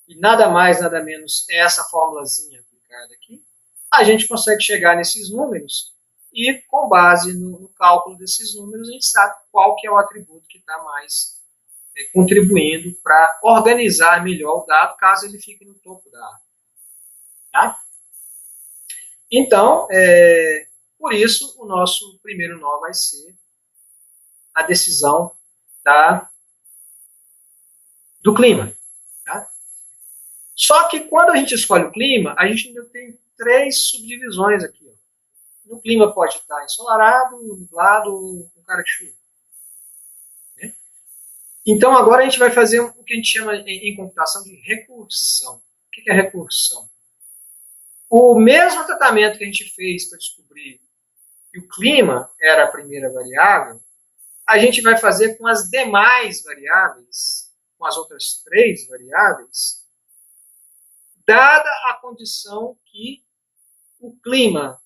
[SPEAKER 1] e nada mais, nada menos é essa formulazinha aplicada aqui, a gente consegue chegar nesses números e, com base no cálculo desses números, a gente sabe qual que é o atributo que está mais contribuindo para organizar melhor o dado, caso ele fique no topo da árvore. Tá? Então, por isso, o nosso primeiro nó vai ser a decisão do clima. Tá? Só que quando a gente escolhe o clima, a gente ainda tem 3 subdivisões aqui. Ó. O clima pode estar ensolarado, nublado, com cara de chuva. Né? Então, agora a gente vai fazer o que a gente chama em computação de recursão. O que é recursão? O mesmo tratamento que a gente fez para descobrir que o clima era a primeira variável, a gente vai fazer com as demais variáveis, com as outras 3 variáveis, dada a condição que o clima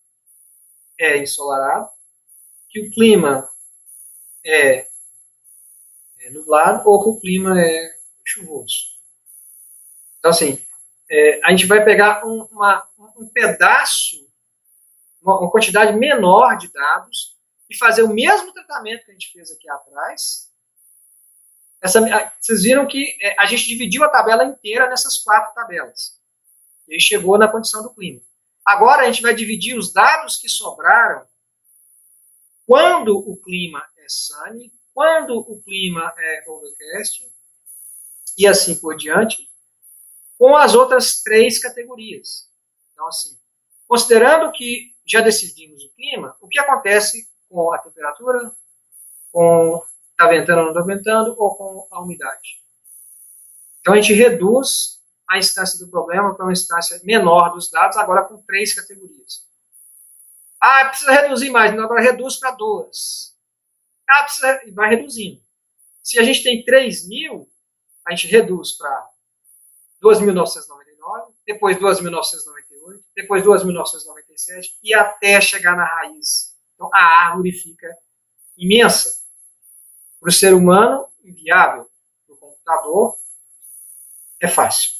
[SPEAKER 1] é ensolarado, que o clima é nublado ou que o clima é chuvoso. Então, assim, a gente vai pegar um pedaço, uma quantidade menor de dados e fazer o mesmo tratamento que a gente fez aqui atrás. Vocês viram que a gente dividiu a tabela inteira nessas 4 tabelas. E aí chegou na condição do clima. Agora a gente vai dividir os dados que sobraram quando o clima é sunny, quando o clima é overcast, e assim por diante, com as outras 3 categorias. Então, assim, considerando que já decidimos o clima, o que acontece com a temperatura, com está ventando ou não está ventando, ou com a umidade. Então, a gente reduz a instância do problema para uma instância menor dos dados, agora com 3 categorias. Precisa reduzir mais, então agora reduz para 2. Vai reduzindo. Se a gente tem 3.000, a gente reduz para 2.999, depois 2.998, depois 2.997 e até chegar na raiz. Então, a árvore fica imensa. Para o ser humano, inviável. Para o computador, é fácil.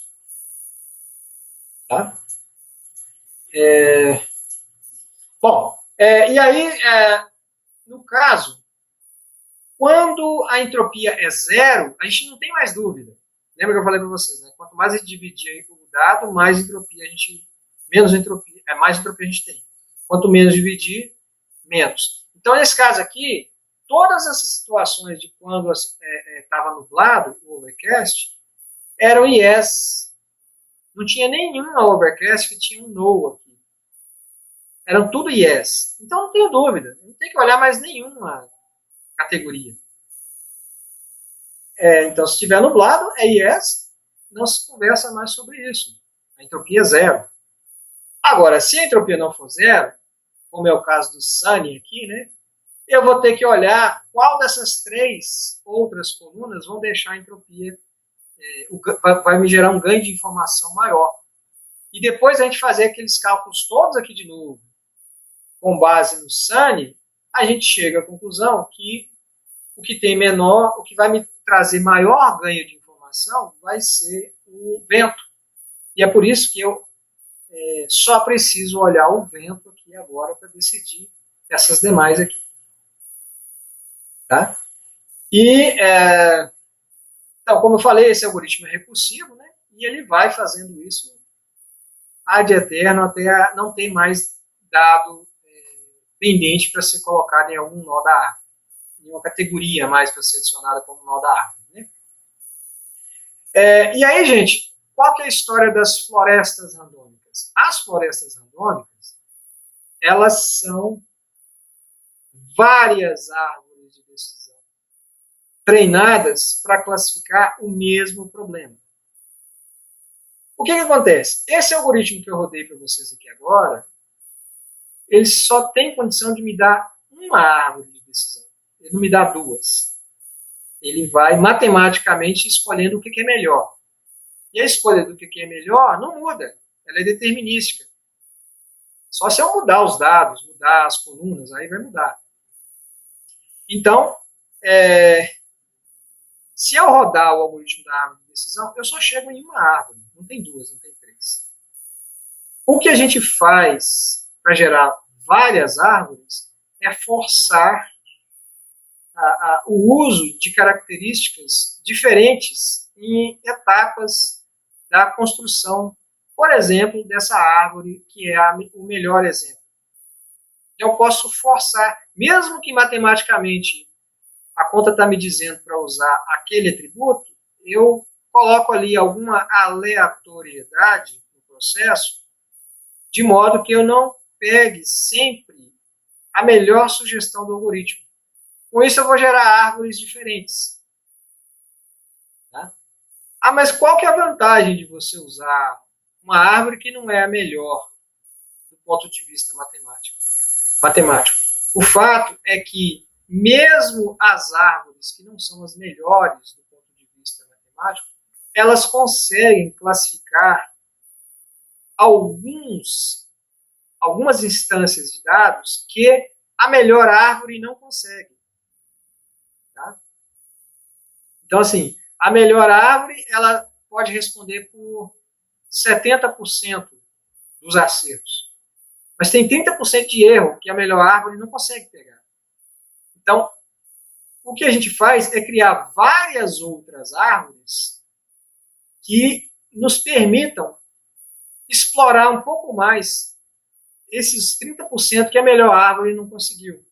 [SPEAKER 1] Tá? Bom, e aí, no caso, quando a entropia é zero, a gente não tem mais dúvida. Lembra que eu falei para vocês, né? Quanto mais a gente dividir o dado, mais entropia a gente, menos entropia, mais entropia a gente tem. Quanto menos dividir, menos. Então, nesse caso aqui, todas essas situações de quando estava nublado, o overcast, eram yes. Não tinha nenhuma overcast que tinha um no aqui. Eram tudo yes. Então, não tenho dúvida. Não tem que olhar mais nenhuma categoria. Então, se estiver nublado, é yes, não se conversa mais sobre isso. A entropia é zero. Agora, se a entropia não for zero, como é o caso do Sunny aqui, né, eu vou ter que olhar qual dessas três outras colunas vão deixar a entropia, vai me gerar um ganho de informação maior. E depois a gente fazer aqueles cálculos todos aqui de novo, com base no Sunny, a gente chega à conclusão que o que tem menor, o que vai me trazer maior ganho de informação vai ser o vento. E é por isso que eu só preciso olhar o vento aqui agora para decidir essas demais aqui. Tá? E, então, como eu falei, esse algoritmo é recursivo, né? E ele vai fazendo isso ad eterno até não ter mais dado pendente para ser colocado em algum nó da árvore, em uma categoria mais para ser adicionada como nó da árvore. Né? E aí, gente, qual que é a história das florestas randômicas? As florestas randômicas, elas são várias árvores de decisão treinadas para classificar o mesmo problema. O que acontece? Esse algoritmo que eu rodei para vocês aqui agora, ele só tem condição de me dar uma árvore de decisão. Ele não me dá duas. Ele vai matematicamente escolhendo o que é melhor. E a escolha do que é melhor não muda. Ela é determinística. Só se eu mudar os dados, mudar as colunas, aí vai mudar. Então, se eu rodar o algoritmo da árvore de decisão, eu só chego em uma árvore. Não tem duas, não tem três. O que a gente faz para gerar várias árvores é forçar o uso de características diferentes em etapas da construção, por exemplo, dessa árvore, que é o melhor exemplo. Eu posso forçar, mesmo que matematicamente a conta está me dizendo para usar aquele atributo, eu coloco ali alguma aleatoriedade no processo, de modo que eu não pegue sempre a melhor sugestão do algoritmo. Com isso, eu vou gerar árvores diferentes. Tá? Mas qual que é a vantagem de você usar uma árvore que não é a melhor do ponto de vista matemático? O fato é que, mesmo as árvores que não são as melhores do ponto de vista matemático, elas conseguem classificar algumas instâncias de dados que a melhor árvore não consegue. Tá? Então, assim, a melhor árvore, ela pode responder por 70% dos acertos. Mas tem 30% de erro que a melhor árvore não consegue pegar. Então, o que a gente faz é criar várias outras árvores que nos permitam explorar um pouco mais esses 30% que a melhor árvore não conseguiu.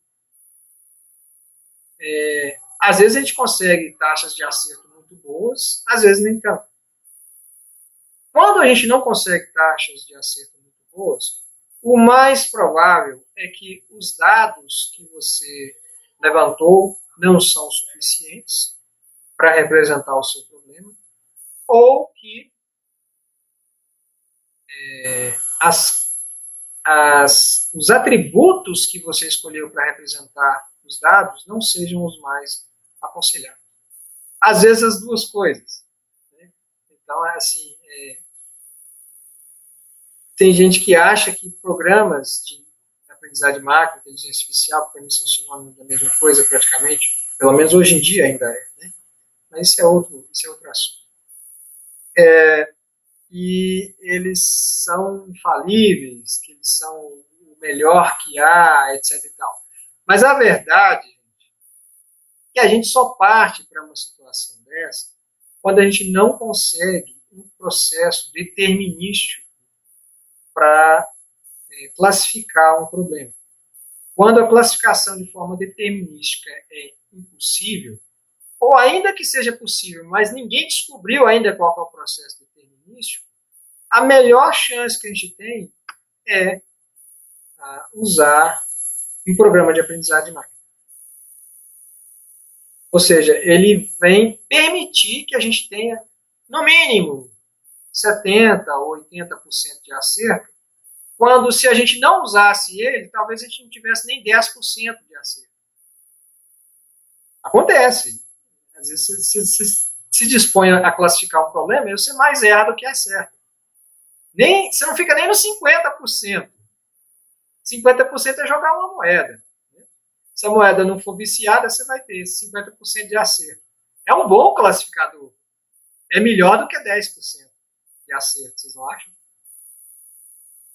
[SPEAKER 1] Às vezes a gente consegue taxas de acerto muito boas, às vezes nem tanto. Quando a gente não consegue taxas de acerto muito boas, o mais provável é que os dados que você levantou não são suficientes para representar o seu problema, ou que os atributos que você escolheu para representar os dados não sejam os mais aconselhados. Às vezes as duas coisas. Né? Então, assim, tem gente que acha que programas de aprendizagem de máquina, inteligência artificial, porque eles são sinônimos da mesma coisa praticamente, pelo menos hoje em dia ainda é. Né? Mas isso é outro assunto. e eles são infalíveis, que eles são o melhor que há, etc. E tal. Mas a verdade é que a gente só parte para uma situação dessa quando a gente não consegue um processo determinístico para classificar um problema. Quando a classificação de forma determinística é impossível, ou ainda que seja possível, mas ninguém descobriu ainda qual é o processo determinístico, a melhor chance que a gente tem é usar um programa de aprendizagem de máquina. Ou seja, ele vem permitir que a gente tenha, no mínimo, 70% ou 80% de acerto, quando se a gente não usasse ele, talvez a gente não tivesse nem 10% de acerto. Acontece. Às vezes você se dispõe a classificar um problema e você mais erra do que acerta. Você não fica nem no 50%. 50% é jogar uma moeda. Se a moeda não for viciada, você vai ter 50% de acerto. É um bom classificador. É melhor do que 10% de acerto, vocês não acham?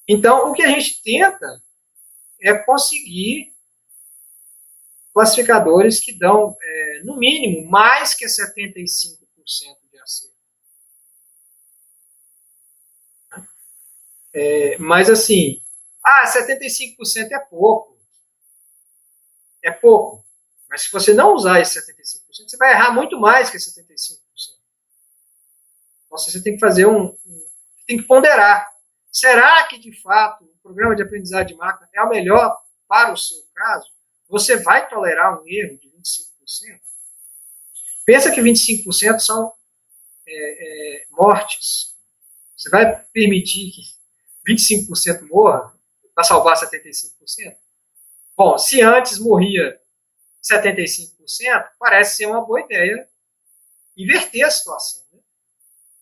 [SPEAKER 1] Então, o que a gente tenta é conseguir classificadores que dão, no mínimo, mais que 75% de acerto. Mas, assim, 75% é pouco. É pouco. Mas se você não usar esse 75%, você vai errar muito mais que 75%. Então, você tem que fazer tem que ponderar. Será que, de fato, o programa de aprendizagem de máquina é o melhor para o seu caso? Você vai tolerar um erro de 25%? Pensa que 25% são mortes. Você vai permitir que 25% morra para salvar 75%? Bom, se antes morria 75%, parece ser uma boa ideia inverter a situação. Né?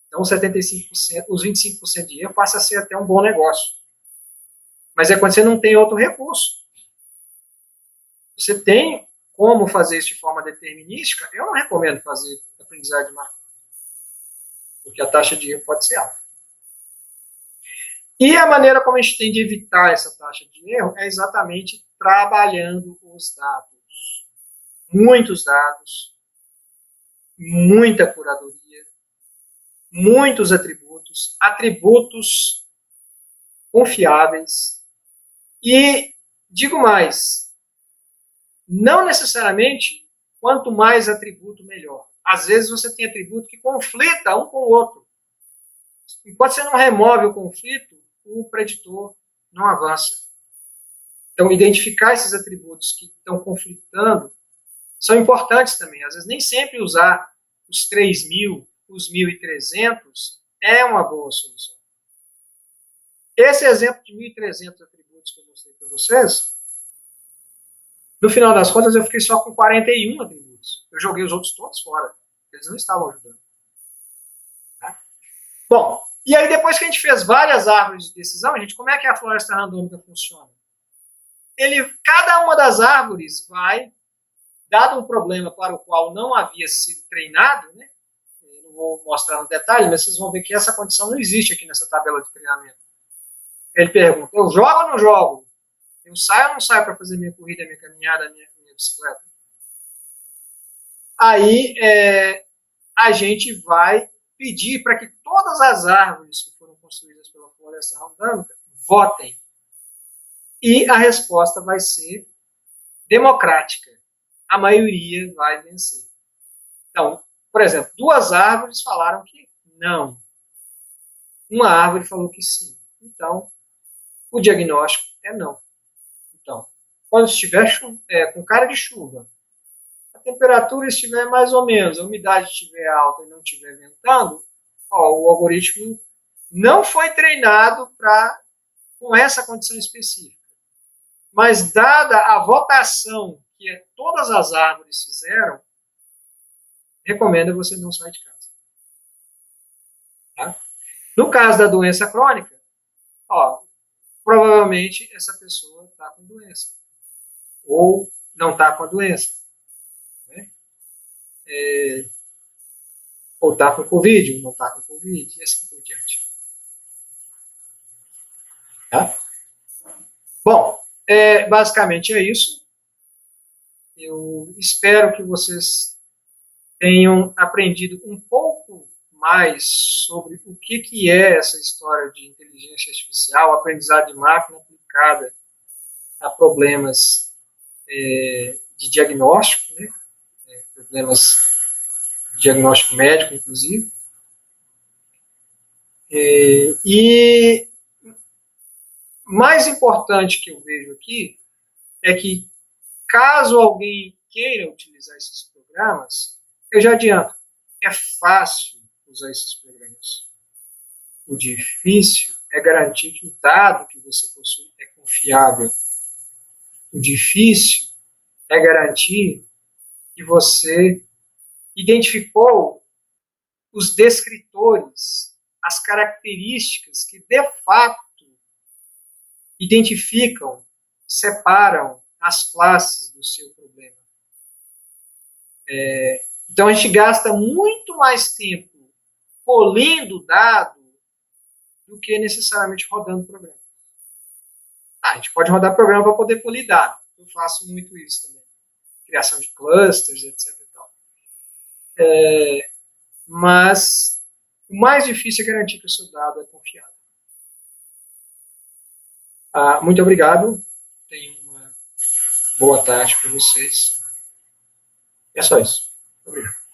[SPEAKER 1] Então, 75%, os 25% de erro passa a ser até um bom negócio. Mas é quando você não tem outro recurso. Você tem como fazer isso de forma determinística? Eu não recomendo fazer aprendizagem de máquina, porque a taxa de erro pode ser alta. E a maneira como a gente tem de evitar essa taxa de erro é exatamente trabalhando os dados. Muitos dados, muita curadoria, muitos atributos confiáveis. E digo mais, não necessariamente quanto mais atributo, melhor. Às vezes você tem atributo que conflita um com o outro. Enquanto você não remove o conflito, o preditor não avança. Então, identificar esses atributos que estão conflitando são importantes também. Às vezes, nem sempre usar os 3.000, os 1.300 é uma boa solução. Esse exemplo de 1.300 atributos que eu mostrei para vocês, no final das contas, eu fiquei só com 41 atributos. Eu joguei os outros todos fora. Eles não estavam ajudando. Tá? Bom, e aí depois que a gente fez várias árvores de decisão, gente, como é que a floresta randômica funciona? Cada uma das árvores vai, dado um problema para o qual não havia sido treinado, né? Eu não vou mostrar no detalhe, mas vocês vão ver que essa condição não existe aqui nessa tabela de treinamento. Ele pergunta, eu jogo ou não jogo? Eu saio ou não saio para fazer minha corrida, minha caminhada, minha bicicleta? Aí a gente vai pedir para que todas as árvores que foram construídas pela floresta randômica votem. E a resposta vai ser democrática. A maioria vai vencer. Então, por exemplo, 2 árvores falaram que não. Uma árvore falou que sim. Então, o diagnóstico é não. Então, quando estiver com cara de chuva, a temperatura estiver mais ou menos, a umidade estiver alta e não estiver ventando, o algoritmo não foi treinado com essa condição específica. Mas, dada a votação que todas as árvores fizeram, recomendo você não sair de casa. Tá? No caso da doença crônica, provavelmente essa pessoa está com doença. Ou não está com a doença. Né? Ou está com Covid, ou não está com Covid, e assim por diante. Tá? Bom, basicamente é isso. Eu espero que vocês tenham aprendido um pouco mais sobre o que é essa história de inteligência artificial, aprendizado de máquina aplicada a problemas de diagnóstico, né? Problemas de diagnóstico médico, inclusive. E mais importante que eu vejo aqui é que, caso alguém queira utilizar esses programas, eu já adianto, é fácil usar esses programas. O difícil é garantir que o dado que você possui é confiável. O difícil é garantir que você identificou os descritores, as características que, de fato, identificam, separam as classes do seu problema. Então, a gente gasta muito mais tempo polindo o dado do que necessariamente rodando o programa. A gente pode rodar programa para poder polir dado. Eu faço muito isso também. Criação de clusters, etc. E tal. Mas o mais difícil é garantir que o seu dado é confiável. Muito obrigado. Tenham uma boa tarde para vocês. É só isso. Obrigado.